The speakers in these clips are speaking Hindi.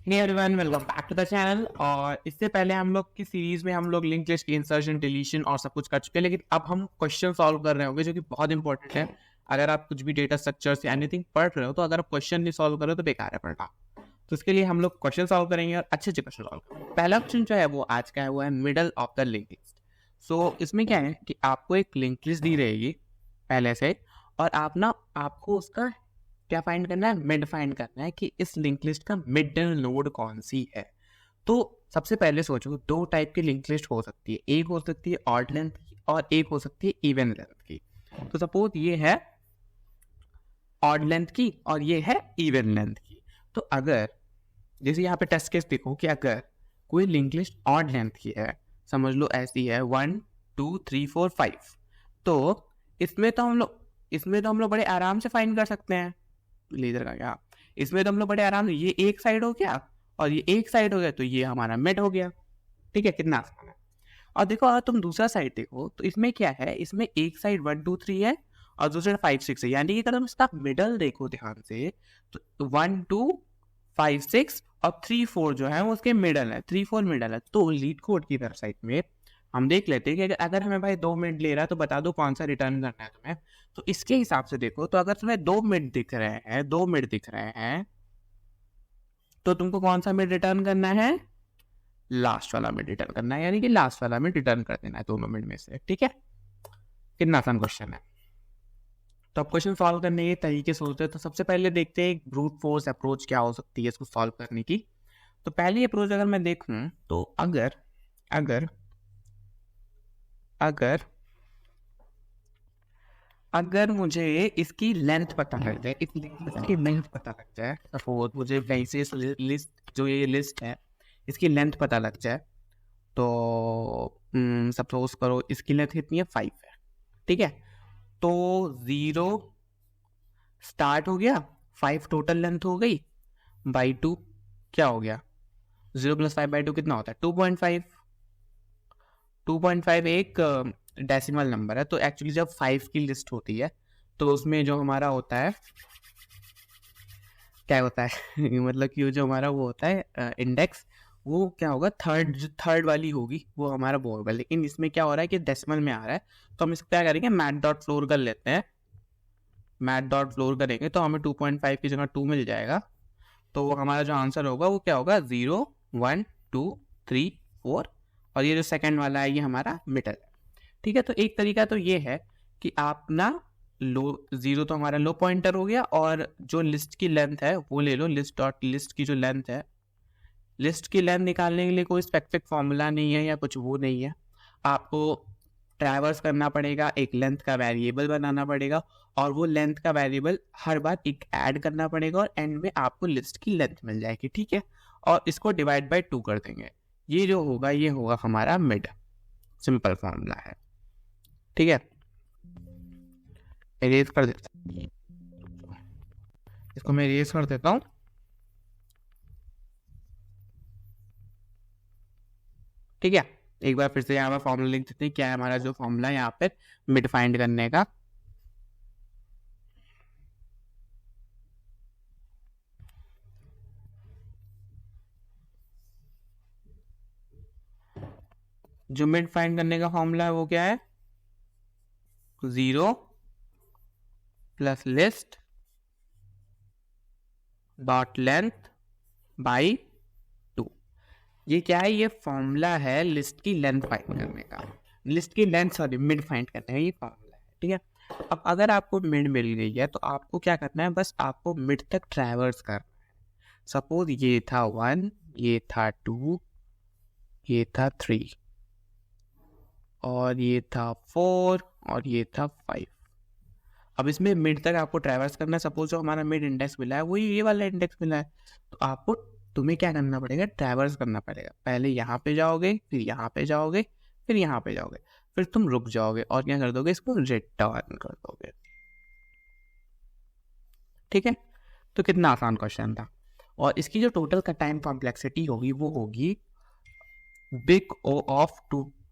Hey everyone, welcome back to the channel. और इससे पहले हम लोग की सीरीज में हम लोग लिंक लिस्ट की इंसर्शन, डिलीशन और सब कुछ कर चुके हैं, लेकिन अब हम क्वेश्चन सॉल्व कर रहे होंगे जो कि बहुत इंपॉर्टेंट है। अगर आप कुछ भी डेटा स्ट्रक्चर्स या एनीथिंग पढ़ रहे हो तो अगर आप क्वेश्चन नहीं सॉल्व कर रहे हो तो बेकार है पढ़ना। तो इसके लिए हम लोग क्वेश्चन सॉल्व करेंगे और अच्छे अच्छे क्वेश्चन सॉल्व करेंगे। पहला क्वेश्चन जो है वो आज का है, वो है middle of the link list. So इसमें क्या है कि आपको एक लिंक लिस्ट दी रहेगी पहले से, और आपको उसका क्या फाइंड करना है, मिड फाइंड करना है कि इस लिंक लिस्ट का मिडल नोड कौन सी है। तो सबसे पहले सोचो, दो टाइप की लिंक लिस्ट हो सकती है, एक हो सकती है ऑड लेंथ की और एक हो सकती है इवन लेंथ की। तो सपोज ये है ऑड लेंथ की और ये है इवन लेंथ की। तो अगर जैसे यहाँ पे टेस्ट केस देखो कि अगर कोई लिंक लिस्ट ऑड लेंथ की है, समझ लो ऐसी है 1 2 3 4 5, तो इसमें तो हम लोग बड़े आराम से फाइंड कर सकते हैं। लेजर का क्या, इसमें तो हम लोग बड़े आराम से, ये एक साइड हो गया और ये एक साइड हो गया, तो ये हमारा मिड हो गया। ठीक है, कितना आसान है। और देखो अगर तुम दूसरा साइड देखो तो इसमें क्या है, इसमें एक साइड 1 2 3 है और दूसरा 5 6 है, यानी कि अगर तुम इसका मिडल देखो ध्यान से तो 1 2 5 6 और 3 4 जो है वो उसके मिडल है, 3 4 मिडल है। तो लीड कोड की वेबसाइट में हम देख लेते हैं कि अगर हमें भाई 2 मिनट ले रहा है तो बता दो कौन सा रिटर्न करना है तुम्हें। तो इसके हिसाब से देखो, तो अगर तुम्हें 2 मिनट दिख रहे हैं तो तुमको कौन सा मिड रिटर्न करना है, लास्ट वाला मिड रिटर्न करना है, यानी कि लास्ट वाला मिड रिटर्न कर देना है दोनों मिड में से। ठीक है, कितना आसान क्वेश्चन है। तो अब क्वेश्चन सॉल्व करने के तरीके सोचते हैं। तो सबसे पहले देखते हैं ब्रूट फोर्स अप्रोच क्या हो सकती है इसको सॉल्व करने की। तो पहली अप्रोच अगर मैं देखूं तो अगर अगर अगर अगर मुझे इसकी लेंथ पता लग जाए, इसकी लेंथ पता लग जाए, सपोज मुझे वैसे लिस्ट जो ये लिस्ट है इसकी लेंथ पता लग जाए, तो सपोज करो इसकी लेंथ कितनी है, 5 है। ठीक है, तो 0 स्टार्ट हो गया, 5 टोटल लेंथ हो गई, बाई 2 क्या हो गया, 0 + 5 / 2 कितना होता है, 2.5। 2.5 एक डेसिमल नंबर है, तो एक्चुअली जब 5 की लिस्ट होती है तो उसमें जो हमारा होता है क्या होता है मतलब कि जो हमारा वो होता है इंडेक्स, वो क्या होगा, थर्ड वाली होगी, वो हमारा वो होगा। लेकिन इसमें क्या हो रहा है कि डेसिमल में आ रहा है, तो हम इसको क्या करेंगे, मैथ.फ्लोर कर लेते हैं। मैथ.फ्लोर करेंगे तो हमें 2.5 की जगह 2 मिल जाएगा। तो हमारा जो आंसर होगा वो क्या होगा, 0 1 2 3 4, और ये जो सेकंड वाला है ये हमारा मिडल है। ठीक है, तो एक तरीका तो ये है कि आप ना लो, 0 तो हमारा लो पॉइंटर हो गया, और जो लिस्ट की लेंथ है वो ले लो, लिस्ट की जो लेंथ है, लिस्ट की लेंथ निकालने के लिए कोई स्पेसिफिक फॉर्मूला नहीं है या कुछ वो नहीं है, आपको ट्रैवर्स करना पड़ेगा, एक लेंथ का वेरिएबल बनाना पड़ेगा, और वो लेंथ का वेरिएबल हर बार एक ऐड करना पड़ेगा, और एंड में आपको लिस्ट की लेंथ मिल जाएगी। ठीक है, और इसको डिवाइड बाय 2 कर देंगे, ये जो होगा ये होगा हमारा मिड। सिंपल फॉर्मूला है। ठीक है, इरेज कर देता हूँ, इसको मैं इरेज कर देता हूँ। ठीक है, एक बार फिर से यहाँ पर फॉर्मूला लिख देते हैं, क्या है हमारा जो फॉर्मूला है यहाँ पे मिड फाइंड करने का। जो मिड फाइंड करने का फॉर्मूला है वो क्या है, 0 + लिस्ट डॉट लेंथ बाई 2। ये क्या है, ये फॉर्मूला है लिस्ट की लेंथ फाइंड करने का, लिस्ट की लेंथ सॉरी मिड फाइंड करने का ये फॉर्मूला है। ठीक है, अब अगर आपको मिड मिल गई है तो आपको क्या करना है, बस आपको मिड तक ट्रैवर्स करना है। सपोज ये था 1, ये था 2, ये था 3, और ये था 4, और ये था 5। अब इसमें मिड तक आपको ट्रैवर्स करना है। सपोज जो हमारा मिड इंडेक्स मिला है वही ये वाला इंडेक्स मिला है, तो तुम्हें क्या करना पड़ेगा, ट्रैवर्स करना पड़ेगा। पहले यहाँ पे जाओगे, फिर यहाँ पे जाओगे, फिर यहाँ पे जाओगे, फिर तुम रुक जाओगे और क्या कर दोगे, इसको रिटर्न कर दोगे। ठीक है, तो कितना आसान क्वेश्चन था। और इसकी जो टोटल का टाइम कॉम्प्लेक्सिटी होगी वो होगी big O of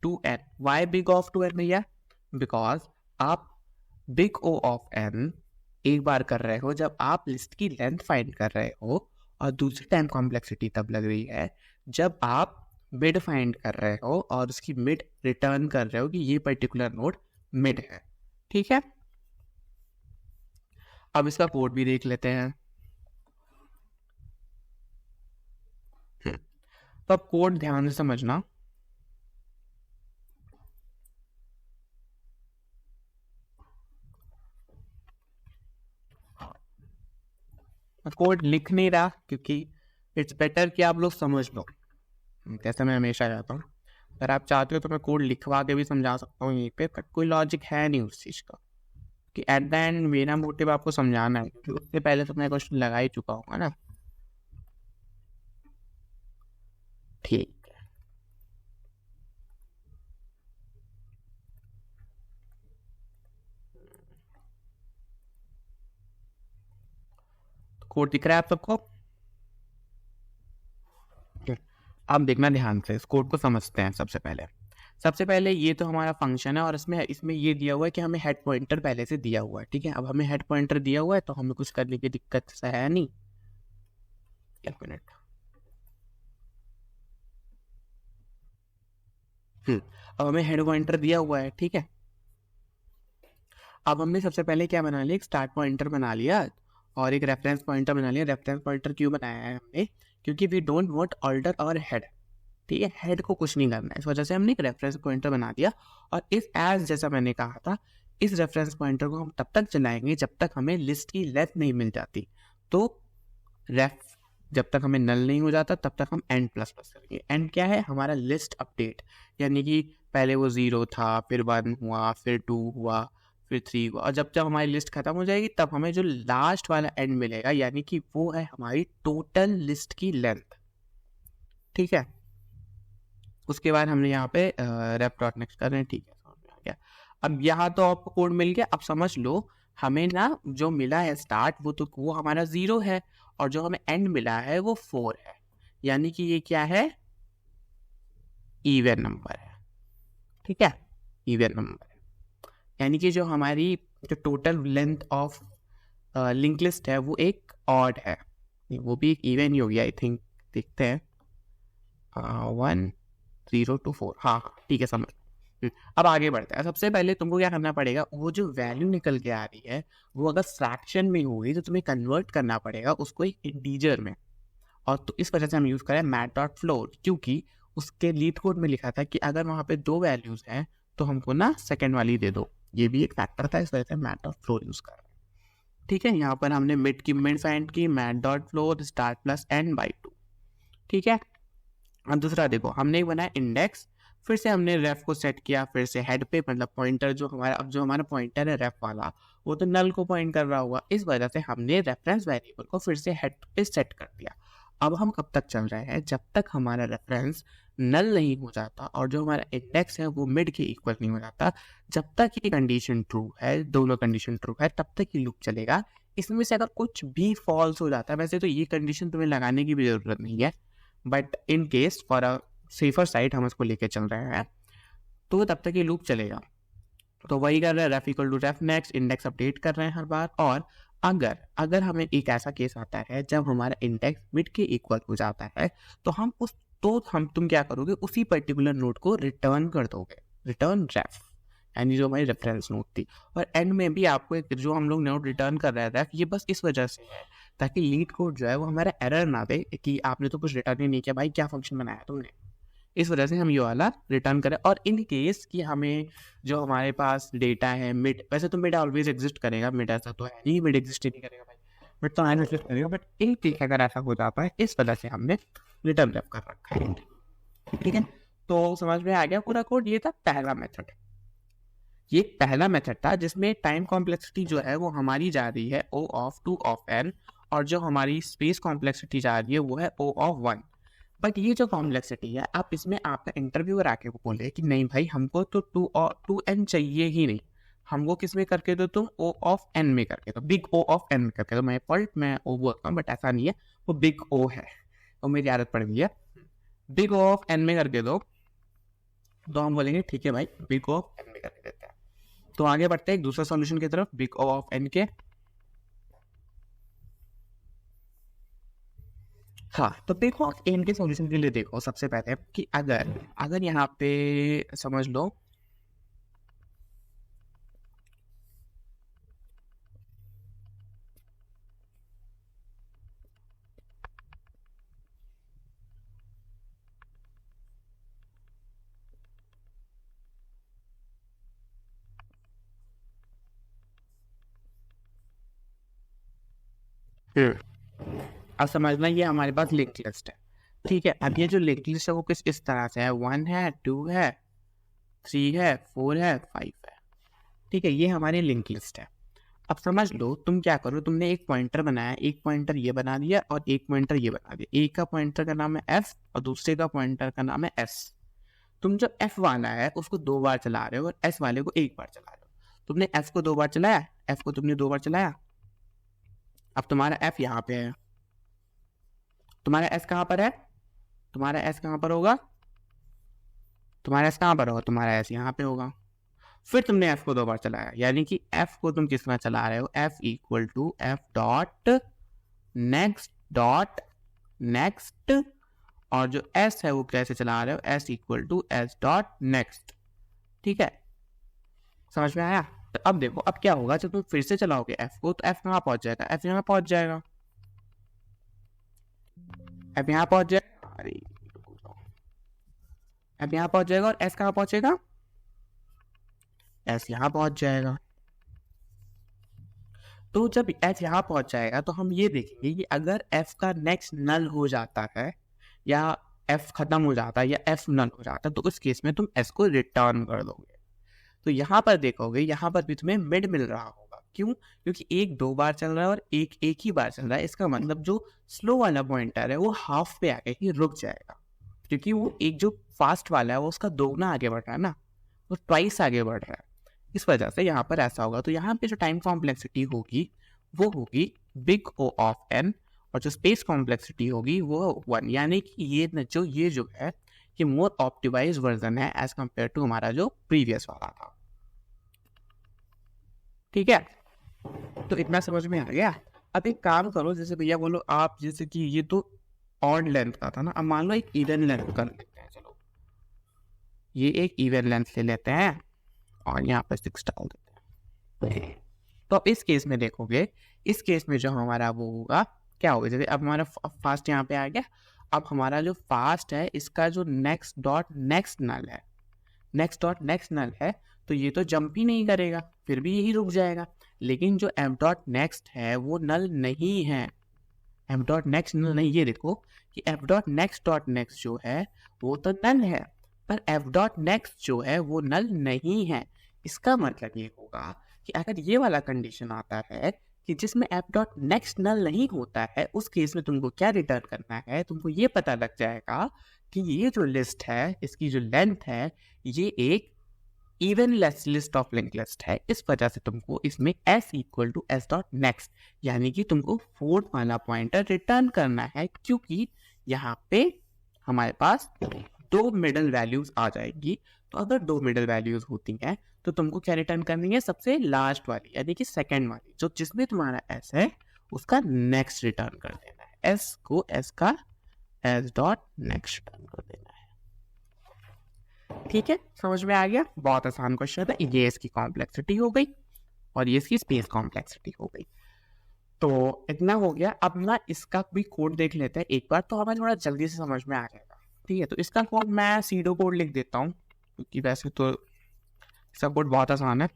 2n। Why big of 2n भैया, बिकॉज आप बिग O ऑफ n एक बार कर रहे हो जब आप लिस्ट की लेंथ फाइंड कर रहे हो, और दूसरी टाइम कॉम्प्लेक्सिटी तब लग रही है जब आप मिड फाइंड कर रहे हो और उसकी मिड रिटर्न कर रहे हो कि ये पर्टिकुलर नोड मिड है। ठीक है, अब इसका कोड भी देख लेते हैं। तो अब कोड ध्यान से समझना। मैं कोड लिख नहीं रहा क्योंकि इट्स बेटर कि आप लोग समझ लो, जैसे मैं हमेशा कहता हूँ। अगर आप चाहते हो तो मैं कोड लिखवा के भी समझा सकता हूँ यहीं पे, बट कोई लॉजिक है नहीं उस चीज़ का, कि एट द एंड मेरा मोटिव आपको समझाना है, क्योंकि उससे पहले तो मैं क्वेश्चन लगा ही चुका हूँ ना। ठीक, कोड दिख रहा है आप सबको? अब देखना ध्यान से, इस कोड को समझते हैं। सबसे पहले ये तो हमारा फंक्शन है और इसमें ये दिया हुआ है कि हमें हेड पॉइंटर पहले से दिया हुआ है। ठीक है, अब हमें हेड पॉइंटर दिया हुआ है तो हमें कुछ करने की दिक्कत से है नहीं। एक मिनट, अब हमें हेड पॉइंटर दिया हुआ है। ठीक है, अब हमने सबसे पहले क्या बना लिया, एक स्टार्ट पॉइंटर बना लिया और एक रेफरेंस पॉइंटर बना लिया। रेफरेंस पॉइंटर क्यों बनाया है हमने? क्योंकि वी डोंट वांट ऑल्टर और हेड। ठीक है, हेड को कुछ नहीं करना है, इस वजह से हमने एक रेफरेंस पॉइंटर बना दिया। और इस एज जैसा मैंने कहा था, इस रेफरेंस पॉइंटर को हम तब तक चलाएंगे जब तक हमें लिस्ट की लेंथ नहीं मिल जाती। तो रेफ जब तक हमें नल नहीं हो जाता तब तक हम एंड प्लस प्लस करेंगे। एंड क्या है? हमारा लिस्ट अपडेट, यानी कि पहले वो 0 था, फिर 1 हुआ, फिर 2 हुआ, फिर 3 हुआ, और जब जब हमारी लिस्ट खत्म हो जाएगी तब हमें जो लास्ट वाला एंड मिलेगा, यानी कि वो है हमारी टोटल लिस्ट की लेंथ। ठीक है, उसके बाद हमने यहाँ पे रेप डॉट नेक्स्ट कर रहे हैं। ठीक है, समझ में आ गया। अब यहाँ तो आपको कोड मिल गया। अब समझ लो, हमें ना जो मिला है स्टार्ट, वो हमारा 0 है, और जो हमें एंड मिला है वो 4 है, यानी कि ये क्या है? इवन नंबर है। ठीक है, इवन नंबर है, यानी कि जो हमारी जो total length of link list है वो एक ऑड है, वो भी एक इवन ही होगी आई थिंक। देखते हैं, 1 0 to 4, हाँ हाँ ठीक है, समझ। अब आगे बढ़ते हैं। सबसे पहले तुमको क्या करना पड़ेगा, वो जो वैल्यू निकल के आ रही है वो अगर फ्रैक्शन में होगी तो तुम्हें कन्वर्ट करना पड़ेगा उसको एक इंटीजर में। और तो इस वजह से हम यूज़ करें मैट डॉट फ्लोट, क्योंकि उसके लीड कोड में लिखा था कि अगर वहाँ पे 2 वैल्यूज़ हैं तो हमको ना सेकेंड वाली दे दो। ये भी एक फैक्टर था, इस वजह से मैट डॉट फ्लोट यूज़ कर रहे हैं। ठीक है, यहाँ पर हमने मिड की मिड फाइंड की, math dot float start plus and by 2। ठीक है, अब दूसरा देखो, हमने बनाया इंडेक्स, फिर से हमने रेफ को सेट किया, फिर से हेड पे, मतलब पॉइंटर जो हमारा, अब जो हमारा पॉइंटर है रेफ वाला वो तो नल को पॉइंट कर रहा हुआ, इस वजह से हमने रेफरेंस वेरिएबल को फिर से हेड पे सेट कर दिया। अब हम कब तक चल रहे हैं? जब तक हमारा रेफरेंस नल नहीं हो जाता और जो हमारा इंडेक्स है वो मिड के इक्वल नहीं हो जाता। जब तक ये कंडीशन ट्रू है, दोनों कंडीशन ट्रू है, तब तक ये लूप चलेगा। इसमें से अगर कुछ भी फॉल्स हो जाता है, वैसे तो ये कंडीशन तुम्हें लगाने की भी जरूरत नहीं है, but in case for a safer side हम इसको लेके चल रहे हैं, तो तब तक ये लूप चलेगा। तो वही कर रहे हैं, ref equal to ref next, index update कर रहे हैं हर बार। और अगर हमें एक ऐसा केस आता है जब हमारा इंडेक्स मिड के इक्वल हो जाता है, तो तुम क्या करोगे, उसी पर्टिकुलर नोड को रिटर्न कर दोगे, रिटर्न रेफ, यानी जो हमारी रेफरेंस नोड थी। और एंड में भी आपको एक जो हम लोग नोड रिटर्न कर रहे हैं रेफ, ये बस इस वजह से है ताकि लीड कोड जो है वो हमारा एरर ना दे कि आपने तो कुछ रिटर्न ही नहीं किया भाई, क्या फंक्शन बनाया तुमने। इस वजह से हम ये वाला रिटर्न करें। और इन केस कि हमें जो हमारे पास डेटा है मिड, वैसे तो मिड ऑलवेज एग्जिस्ट करेगा, मिड ऐसा तो है नहीं मिड एग्जिस्ट ही नहीं करेगा भाई, मिड तो एग्जिस्ट करेगा, बट इन केस अगर ऐसा हो जाता है, इस वजह से हमने रिटर्न रेफ कर रखा है। ठीक है, तो समझ में आ गया पूरा कोड। ये था पहला मेथड, ये पहला मेथड था जिसमें टाइम कॉम्प्लेक्सिटी जो है वो हमारी जा रही है O ऑफ 2 ऑफ n, और जो हमारी स्पेस कॉम्प्लेक्सिटी जा रही है वो है O ऑफ 1। बट ये जो कॉम्प्लेक्सिटी है, आप इसमें आपका इंटरव्यूअर आके वो बोले कि नहीं भाई हमको तो 2n चाहिए ही नहीं, हमको किस में करके दो, तुम O ऑफ n में करके दो, बिग O ऑफ n में करके दो। मैं फॉल्ट मैं O बोलता हूँ बट ऐसा नहीं है, वो बिग O है, वो मेरी आदत पड़ गई है, बिग O ऑफ n में करके दो। तो हम बोलेंगे ठीक है भाई, बिग O ऑफ n में करके देते हैं। तो आगे बढ़ते हैं एक दूसरा सॉल्यूशन की तरफ, बिग O ऑफ n के। अच्छा, तो देखो इनके सॉल्यूशन के लिए देखो सबसे पहले कि अगर अगर यहाँ पे समझ लो अब समझना ये हमारे पास लिंक लिस्ट है, ठीक है। अब ये जो लिंक लिस्ट है वो किस इस तरह से है, 1 है, 2 है, 3 है, 4 है, 5 है, ठीक है। ये हमारी लिंक लिस्ट है। अब समझ लो तुम क्या करो, तुमने एक पॉइंटर बनाया, एक पॉइंटर ये बना दिया और एक पॉइंटर ये बना दिया। एक का पॉइंटर का नाम है एफ और दूसरे का पॉइंटर का नाम है एस। तुम जो एफ वाला है उसको 2 बार चला रहे हो और एस वाले को 1 बार चला रहे हो। तुमने एफ को 2 बार चलाया, एफ को तुमने 2 बार चलाया। अब तुम्हारा एफ यहाँ पे है, तुम्हारा एस कहाँ पर है, तुम्हारा एस कहाँ पर होगा, तुम्हारा एस कहाँ पर होगा, तुम्हारा एस यहाँ पे होगा। फिर तुमने एफ को 2 बार चलाया, यानी कि एफ को तुम किस तरह चला रहे हो, f equal to f dot next, और जो एस है वो कैसे चला रहे हो, s equal to s dot next, ठीक है। समझ में आया। तो अब देखो अब क्या होगा, जब तुम फिर से चलाओगे एफ को तो एफ कहाँ पहुंच जाएगा, एफ यहाँ पहुंच जाएगा, एफ यहाँ पहुंच जाएगा, अरे एफ यहाँ पहुंच जाएगा और एस कहाँ पहुंचेगा, एस यहाँ पहुंच जाएगा। तो जब एफ यहाँ पहुंच जाएगा तो हम ये देखेंगे कि अगर एफ का नेक्स्ट नल हो जाता है या एफ खत्म हो जाता है या एफ नल हो जाता है तो उस केस में तुम एस को रिटर्न कर दोगे। तो यहाँ पर देखोगे यहाँ पर भी तुम्हें मिड मिल रहा होगा, क्यों, क्योंकि एक 2 बार चल रहा है और एक ही बार चल रहा है। इसका मतलब जो स्लो वाला पॉइंटर है वो हाफ पे आके ही रुक जाएगा, क्योंकि वो एक जो फास्ट वाला है वो उसका दोगुना आगे बढ़ रहा है ना, वो ट्वाइस आगे बढ़ रहा है। इस वजह से यहाँ पर ऐसा होगा। तो यहाँ पे जो टाइम कॉम्प्लेक्सिटी होगी वो होगी बिग O ऑफ n, और जो स्पेस कॉम्प्लेक्सिटी होगी वो 1, यानी कि ये जो है ये मोर ऑप्टिमाइज वर्जन है एज कंपेयर टू हमारा जो प्रीवियस वाला था, ठीक है। तो इतना समझ में आ गया। अब एक काम करो, जैसे भैया बोलो आप, जैसे कि ये तो ऑड लेंथ का था ना, अब मान लो एक इवन लेंथ कर लेते हैं। चलो ये एक इवन लेंथ ले लेते हैं और यहाँ पर 6 डाल देते हैं। तो अब इस केस में देखोगे, इस केस में जो हमारा वो होगा क्या होगा, जैसे अब हमारा फास्ट यहाँ पे आ गया। अब हमारा जो फास्ट है इसका जो नेक्स्ट डॉट नेक्स्ट नल है, नेक्स्ट डॉट नेक्स्ट नल है, तो ये तो जंप ही नहीं करेगा, फिर भी यही रुक जाएगा। लेकिन जो एम डॉट नेक्स्ट है वो नल नहीं है, एम डॉट नेक्स्ट नल नहीं। ये देखो कि एफ डॉट नेक्स्ट जो है वो तो नल है, पर एफ डॉट नेक्स्ट जो है वो नल नहीं है। इसका मतलब ये होगा कि अगर ये वाला कंडीशन आता है कि जिसमें एफ डॉट नेक्स्ट नल नहीं होता है, उस केस में तुमको क्या रिटर्न करना है, तुमको ये पता लग जाएगा कि ये जो लिस्ट है इसकी जो लेंथ है ये एक even list of link list है। इस वजह से तुमको इसमें s equal to s dot next, यानी कि तुमको फोर्थ वाला पॉइंटर रिटर्न करना है, क्योंकि यहाँ पे हमारे पास 2 मिडल वैल्यूज आ जाएगी। तो अगर 2 मिडल वैल्यूज होती हैं तो तुमको क्या रिटर्न करनी है, सबसे लास्ट वाली, यानी कि सेकेंड वाली, जो जिसमें तुम्हारा s है उसका नेक्स्ट रिटर्न कर देना है, s को s का एस डॉट नेक्स्ट रिटर्न कर देना है, ठीक है। समझ में आ गया, बहुत आसान क्वेश्चन है। ये इसकी कॉम्प्लेक्सिटी हो गई और ये इसकी स्पेस कॉम्प्लेक्सिटी हो गई। तो इतना हो गया। अब ना इसका भी कोड देख लेते हैं एक बार, तो हमें थोड़ा जल्दी से समझ में आ जाएगा, ठीक है। तो इसका कोड मैं सीडो कोड लिख देता हूँ, क्योंकि वैसे तो इसका कोड बहुत आसान है।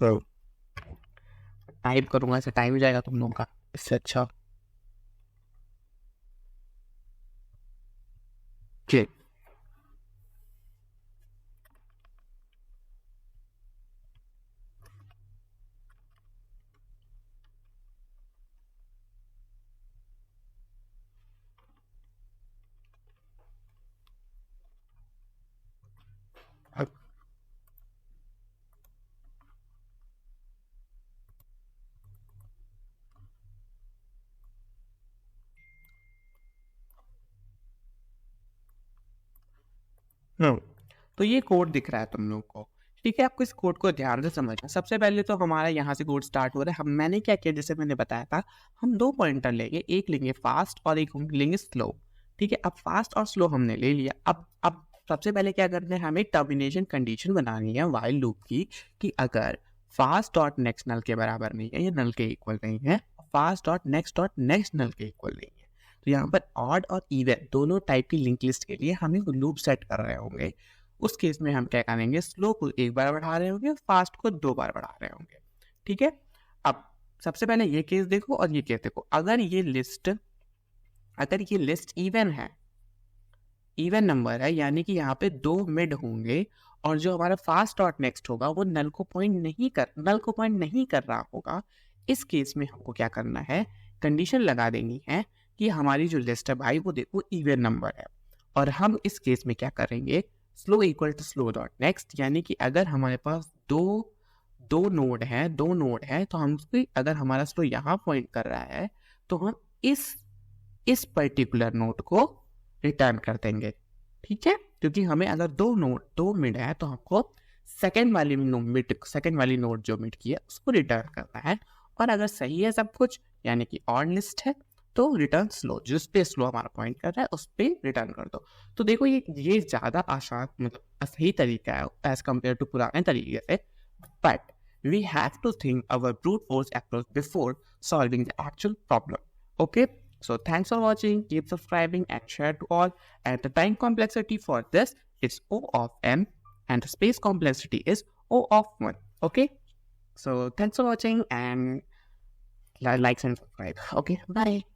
तो टाइप करूंगा, ऐसे टाइम ही जाएगा तुम लोगों का, इससे अच्छा ठीक। तो ये कोड दिख रहा है तुम लोग को, ठीक है, आपको इस कोड को ध्यान से समझना। सबसे पहले तो हमारा यहाँ से कोड स्टार्ट हो रहा है। हम मैंने क्या किया, जैसे मैंने बताया था, हम 2 पॉइंटर लेंगे, एक लेंगे फास्ट और एक हम लेंगे स्लो। ठीक है, अब फास्ट और स्लो हमने ले लिया। अब सबसे पहले क्या करना है, हमें टर्मिनेशन कंडीशन बनानी है व्हाइल लूप की, कि अगर फास्ट डॉट नेक्स्ट नल के बराबर नहीं है या नल के इक्वल नहीं है, फास्ट डॉट नेक्स्ट नल के इक्वल नहीं है, तो यहाँ पर ऑड और इवन दोनों टाइप की लिंक लिस्ट के लिए हम एक लूप सेट कर रहे होंगे। उस केस में हम क्या करेंगे, स्लो को एक बार बढ़ा रहे होंगे, फास्ट को 2 बार बढ़ा रहे होंगे। ठीक है, अब सबसे पहले ये केस देखो और ये केस देखो। अगर ये लिस्ट इवन है, इवन नंबर है, यानी कि यहाँ पे 2 मिड होंगे और जो हमारा फास्ट डॉट नेक्स्ट होगा वो नल को पॉइंट नहीं कर रहा होगा। इस केस में हमको क्या करना है, कंडीशन लगा देनी है कि हमारी जो लिस्ट है भाई वो देखो इवन नंबर है। और हम इस केस में क्या करेंगे, slow equal to slow dot next, यानी कि अगर हमारे पास दो नोड है तो हम उसकी, अगर हमारा स्लो यहाँ पॉइंट कर रहा है तो हम इस पर्टिकुलर नोड को रिटर्न कर देंगे। ठीक है, क्योंकि हमें अगर दो मिड है तो हमको सेकेंड वाली नोड जो मिड की है उसको रिटर्न करना है। और अगर सही है सब कुछ, यानी कि ऑड लिस्ट है, तो रिटर्न स्लो, जिस पे स्लो हमारा पॉइंट कर रहा है उस पे रिटर्न कर दो। तो देखो ये ज़्यादा आसान, मतलब सही तरीका है एज कम्पेयर टू पुराने तरीके से। But we have to think our brute force approach before solving the actual problem. Okay, so thanks for watching, keep subscribing and share to all. And the time complexity for this is O of n and the space complexity is O of 1. Okay, so thanks for watching and like and subscribe. Okay, bye.